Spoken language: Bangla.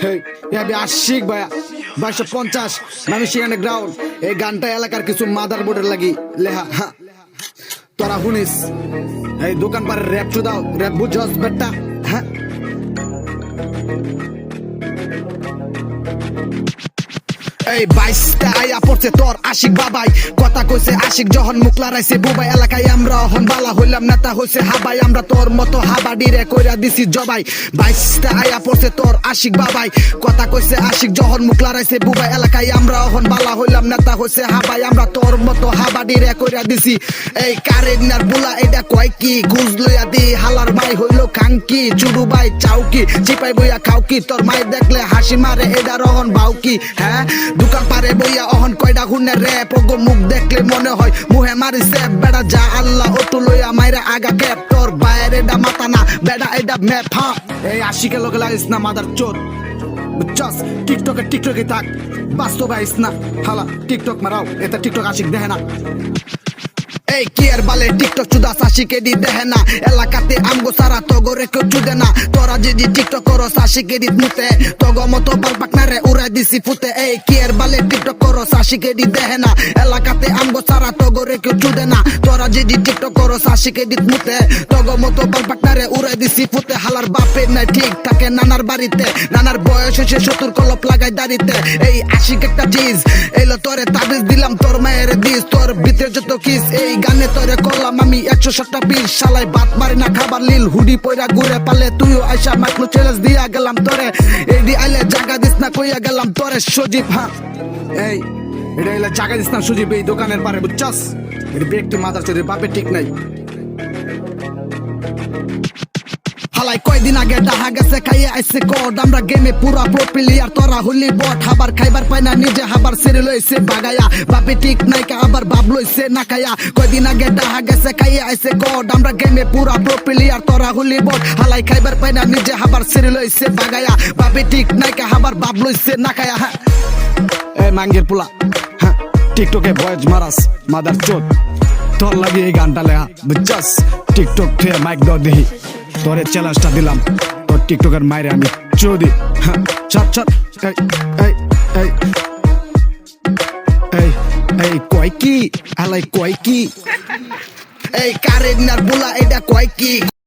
হেই আমি আশিক ভাইয়া 2250 নামিশিয়ানে গ্রাউন্ড। এই গানটা এলাকার কিছু মাদার বোর্ডের লাগি লেহা। হ্যাঁ তোরা শুনিস এই দোকান পারে র্যাপ চুদাও র্যাপ বুঝস বেটা। হ্যাঁ এই 22টা আয়া পড়ছে তোর আশিক বাবাই, কথা কইছে আশিক যখন মুখ লড়াইছে বুবাই। এলাকায় আমরা হন বালা হইলাম নেতা হইছে হাবাই, আমরা তোর মতো হাবাডিরে কইরা দিছি জবাই। 22টা আয়া পড়ছে তোর আশিক বাবাই, কথা কইছে আশিক যখন মুখ লড়াইছে বুবাই। এলাকায় আমরা হন বালা হইলাম নেতা হইছে হাবাই, আমরা তোর মতো হাবাডিরে কইরা দিছি। এই কারেন্নার বুলা এটা কয় কি গুজ লইয়া দি হালার মাই হইলো খাঙ্কি চুরু বাই চাউকি চিপাই বইয়া খাউকি। তোর মাই দেখলে হাসি মারে এটা রহন বাউকি। হ্যাঁ দোকান পারে বইয়া অহন কয়টা হুনে র্যাপ ওগো মুখ দেখলে মনে হয় মুহে মারিছে বেড়া যা আল্লাহ ওটু লইয়া মাইরা আগা ক্যাপ। তোর বাইরে এটা মাথা না বেড়া এটা ম্যাপ। হ্যাঁ এই আশিকে লোকে লাগিস না মাদার চোদ বুঝছস। টিকটকে থাক বাস্তব আইস না হালা টিকটক মারাও এটা টিকটক আশিক দেখে না। এই কি এর বালে টিকটক চুদা আশিকে দি দেখে না, এলাকাতে আমগো সারা তগরে কেউ চুদে না। তোরা যদি টিকটক করো আশিকে দি মুতে তগ মতো বাল পাকনারে উড়াই দিছি ফুতে। এই কি এর বালে টিকটক করো আশিকে দি দেখে না, এলাকাতে আমগো সারা তগরে কেউ চুদে না। তোরা যদি টিকটক করো আশিকে দি মুতে তগ মতো বাল পাকনারে উড়াই দিছি ফুতে। হালার বাপের নাই ঠিক থাকে নানার বাড়িতে, নানার বয়স হয়েছে 70 কলপ লাগাই দাড়িতে। এই আশিক একটা চিজ এলো তোরে তাবিজ দিলাম তোর মায়ের দিস তোর ভিতরে যত কিস। এই গানে তোরে করলাম আমি 107টা পিস শালাই বাত মারি না খাবার লিল হুডি পয়রা ঘুরে পালে তুইও আইসা মাইক্রো চ্যালেঞ্জ দিয়া গেলাম তোরে। এই দি আইলে জায়গা দিস না কইয়া গেলাম তোরে সজীব। হ্যাঁ এই এটা আইলে জায়গা দিস না সজীব এই দোকানের পারে বুঝছস। এর ব্যক্তি মাথার চোরে বাপে ঠিক নাই। হালাই কয়দিন আগে ডাহা গেছে খাইয়ে আইছে কোড, আমরা গেমে পুরা প্রো প্লেয়ার তোরা হলি বট। হাবার খাইবার পাই না নিজে হাবার সেরে লইছে বাগায়া, বাপে ঠিক নাই কা আবার বাপ লইছে না খায়া। কয়দিন আগে ডাহা গেছে খাইয়ে আইছে কোড, আমরা গেমে পুরা প্রো প্লেয়ার তোরা হলি বট। হালাই খাইবার পাই না নিজে হাবার সেরে লইছে বাগায়া, বাপে ঠিক নাই কা আবার বাপ লইছে না খায়া। হ্যাঁ এই মাঙ্গের পোলা হ্যাঁ টিকটকে ভয়েস মারাস মাদার চোদ তোর লাগি এই গানটা লেহা বুঝছস। টিকটক থেকে মাইক দাও দেখি তোরে চ্যালেঞ্জটা দিলাম তোর টিকটকের মাইরে আমি চৌদি। হ্যাঁ চট চট এই এই এই এই কয় কি হালাই কয় কি এই কারেন্নার বুলা এটা কয় কি।